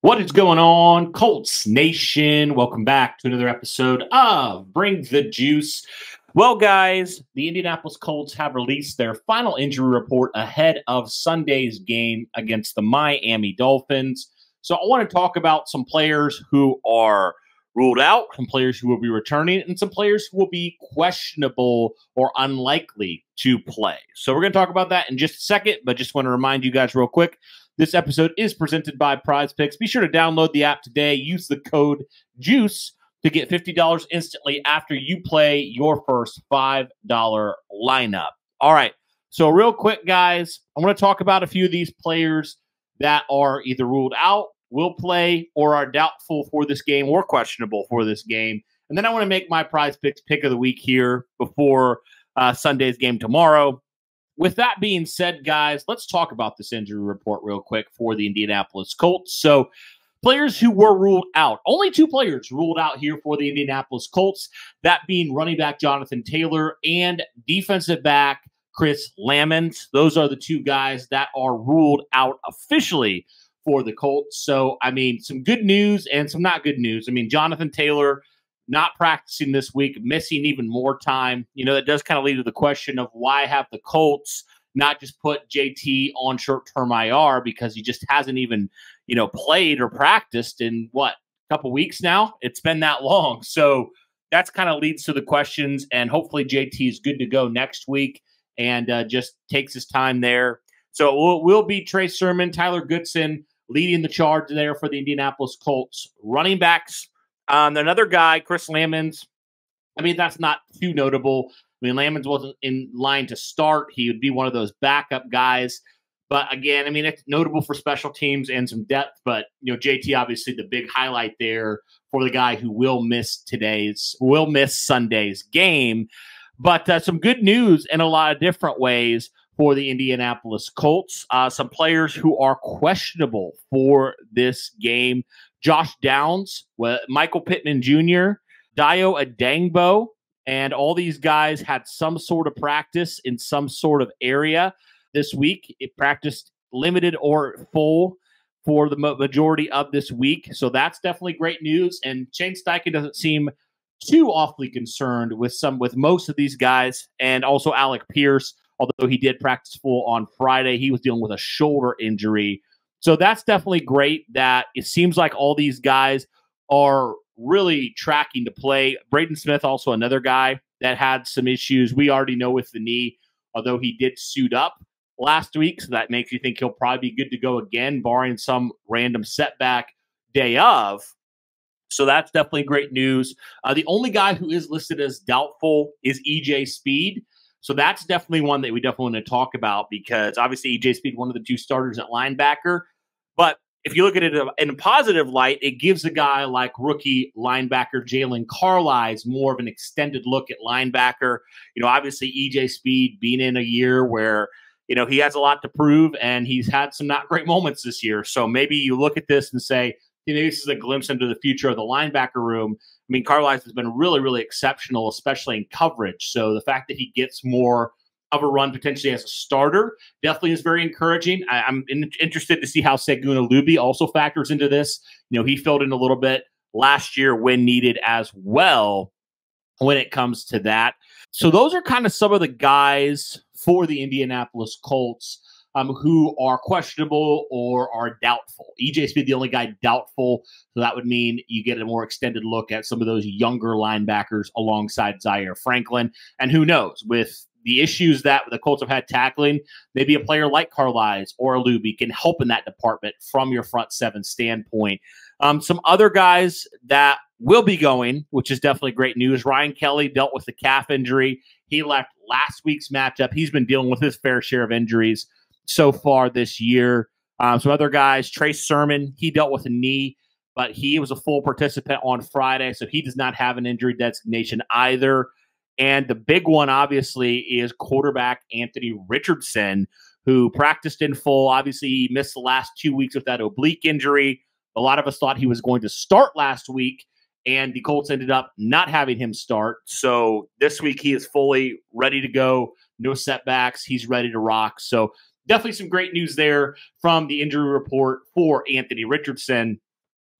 What is going on, Colts Nation? Welcome back to another episode of Bring the Juice. Well, guys, the Indianapolis Colts have released their final injury report ahead of Sunday's game against the Miami Dolphins. So I want to talk about some players who are ruled out, some players who will be returning, and some players who will be questionable or unlikely to play. So we're going to talk about that in just a second, but just want to remind you guys real quick, this episode is presented by Prize Picks. Be sure to download the app today. Use the code JUICE to get $50 instantly after you play your first $5 lineup. All right, so real quick, guys, I want to talk about a few of these players that are either ruled out, will play, or are doubtful for this game or questionable for this game. And then I want to make my Prize Picks pick of the week here before Sunday's game tomorrow. With that being said, guys, let's talk about this injury report real quick for the Indianapolis Colts. So players who were ruled out, only two players ruled out here for the Indianapolis Colts, that being running back Jonathan Taylor and defensive back Chris Lamons. Those are the two guys that are ruled out officially for the Colts. So, I mean, some good news and some not good news. I mean, Jonathan Taylor not practicing this week, missing even more time. You know, that does kind of lead to the question of why have the Colts not just put JT on short-term IR because he just hasn't even, played or practiced in, a couple weeks now? It's been that long. So that's kind of leads to the questions, and hopefully JT is good to go next week and just takes his time there. So it will be Trey Sermon, Tyler Goodson leading the charge there for the Indianapolis Colts. Running backs, another guy, Chris Lamons. I mean, that's not too notable. I mean, Lamons wasn't in line to start. He would be one of those backup guys. But again, I mean, it's notable for special teams and some depth. But, JT, obviously the big highlight there for the guy who will miss Sunday's game. But some good news in a lot of different ways for the Indianapolis Colts. Some players who are questionable for this game. Josh Downs, Michael Pittman Jr., Dio Adangbo, and all these guys had some sort of practice in some sort of area this week. It practiced limited or full for the majority of this week. So that's definitely great news. And Shane Steichen doesn't seem too awfully concerned with most of these guys. And also Alec Pierce, although he did practice full on Friday, he was dealing with a shoulder injury. So that's definitely great that it seems like all these guys are really tracking to play. Braden Smith, also another guy that had some issues. We already know with the knee, although he did suit up last week. So that makes you think he'll probably be good to go again, barring some random setback day of. So that's definitely great news. The only guy who is listed as doubtful is EJ Speed. So that's definitely one that we definitely want to talk about because obviously EJ Speed, one of the two starters at linebacker. But if you look at it in a positive light, it gives a guy like rookie linebacker Jalen Carlisle more of an extended look at linebacker. Obviously EJ Speed being in a year where, he has a lot to prove and he's had some not great moments this year. So maybe you look at this and say, this is a glimpse into the future of the linebacker room. I mean, Carlisle has been really, really exceptional, especially in coverage. So the fact that he gets more of a run potentially as a starter definitely is very encouraging. I'm interested to see how Segun Alubi also factors into this. He filled in a little bit last year when needed as well when it comes to that. So those are kind of some of the guys for the Indianapolis Colts who are questionable or are doubtful. EJ Speed, the only guy doubtful, so that would mean you get a more extended look at some of those younger linebackers alongside Zaire Franklin. And who knows, with the issues that the Colts have had tackling, maybe a player like Carlisle or Alubi can help in that department from your front seven standpoint. Some other guys that will be going, which is definitely great news. Ryan Kelly dealt with the calf injury. He left last week's matchup. He's been dealing with his fair share of injuries so far this year. Some other guys, Trey Sermon, he dealt with a knee, but he was a full participant on Friday, so he does not have an injury designation either. And the big one, obviously, is quarterback Anthony Richardson, who practiced in full. Obviously, he missed the last 2 weeks with that oblique injury. A lot of us thought he was going to start last week, and the Colts ended up not having him start. So this week he is fully ready to go. No setbacks. He's ready to rock. So definitely some great news there from the injury report for Anthony Richardson.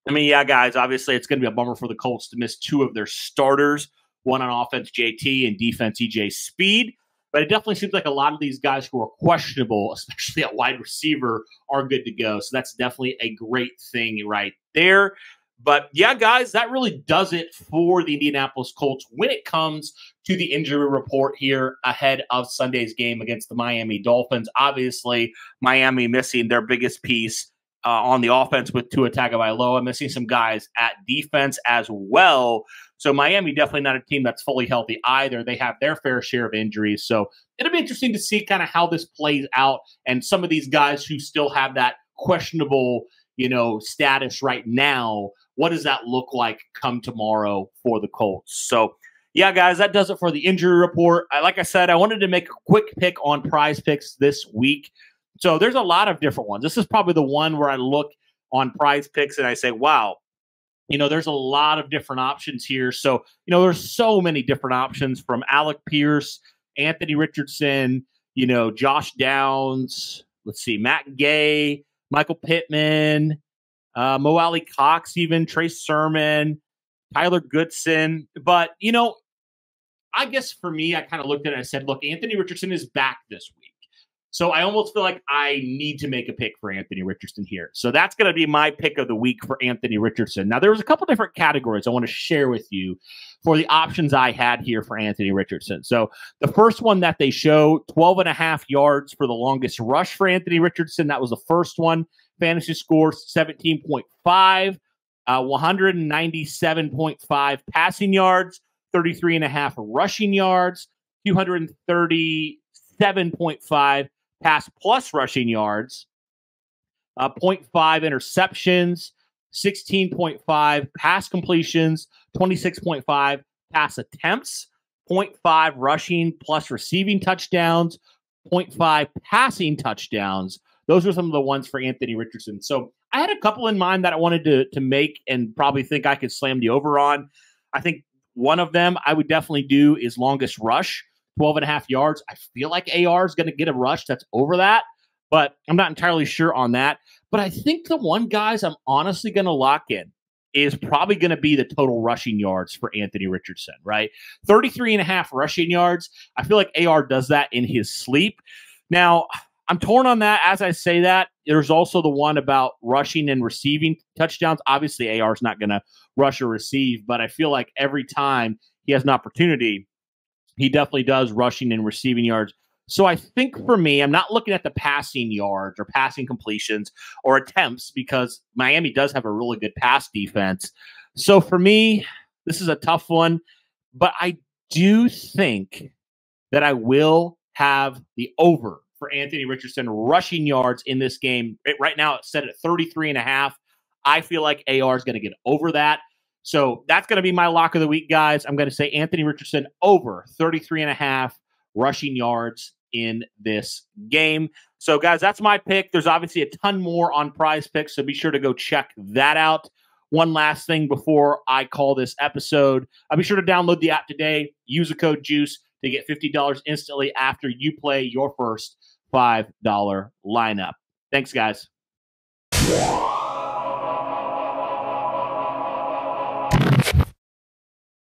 I mean, yeah, guys, obviously it's going to be a bummer for the Colts to miss two of their starters, one on offense, JT, and defense, EJ Speed. But it definitely seems like a lot of these guys who are questionable, especially at wide receiver, are good to go. So that's definitely a great thing right there. But yeah, guys, that really does it for the Indianapolis Colts when it comes to the injury report here ahead of Sunday's game against the Miami Dolphins. Obviously, Miami missing their biggest piece on the offense with Tua Tagovailoa, missing some guys at defense as well. So Miami definitely not a team that's fully healthy either. They have their fair share of injuries. So it'll be interesting to see kind of how this plays out and some of these guys who still have that questionable, status right now. What does that look like come tomorrow for the Colts? So yeah, guys, that does it for the injury report. Like I said, I wanted to make a quick pick on Prize Picks this week. So there's a lot of different ones. This is probably the one where I look on Prize Picks and I say, wow, there's a lot of different options here. So, there's so many different options from Alec Pierce, Anthony Richardson, Josh Downs, let's see, Matt Gay, Michael Pittman, Mo Alley Cox, even Trace Sermon, Tyler Goodson. But, I guess for me, I kind of looked at it and I said, look, Anthony Richardson is back this week. So I almost feel like I need to make a pick for Anthony Richardson here. So that's going to be my pick of the week for Anthony Richardson. Now, there was a couple different categories I want to share with you for the options I had here for Anthony Richardson. So the first one that they show, 12.5 yards for the longest rush for Anthony Richardson. That was the first one. Fantasy score, 17.5, 197.5 passing yards, 33.5 rushing yards, 237.5 pass plus rushing yards, 0.5 interceptions, 16.5 pass completions, 26.5 pass attempts, 0.5 rushing plus receiving touchdowns, 0.5 passing touchdowns. Those are some of the ones for Anthony Richardson. So I had a couple in mind that I wanted to make and probably think I could slam the over on. I think one of them I would definitely do is longest rush. 12.5 yards. I feel like AR is going to get a rush that's over that, but I'm not entirely sure on that. But I think the one, guys, I'm honestly going to lock in is probably going to be the total rushing yards for Anthony Richardson, right? 33.5 rushing yards. I feel like AR does that in his sleep. Now, I'm torn on that. As I say that, there's also the one about rushing and receiving touchdowns. Obviously, AR is not going to rush or receive, but I feel like every time he has an opportunity, he definitely does rushing and receiving yards. So I think for me, I'm not looking at the passing yards or passing completions or attempts because Miami does have a really good pass defense. So for me, this is a tough one, but I do think that I will have the over for Anthony Richardson rushing yards in this game. Right now, it's set at 33.5. I feel like AR is going to get over that. So that's going to be my lock of the week, guys. I'm going to say Anthony Richardson over 33.5 rushing yards in this game. So, guys, that's my pick. There's obviously a ton more on Prize Picks, so be sure to go check that out. One last thing before I call this episode. Be sure to download the app today. Use the code JUICE to get $50 instantly after you play your first $5 lineup. Thanks, guys.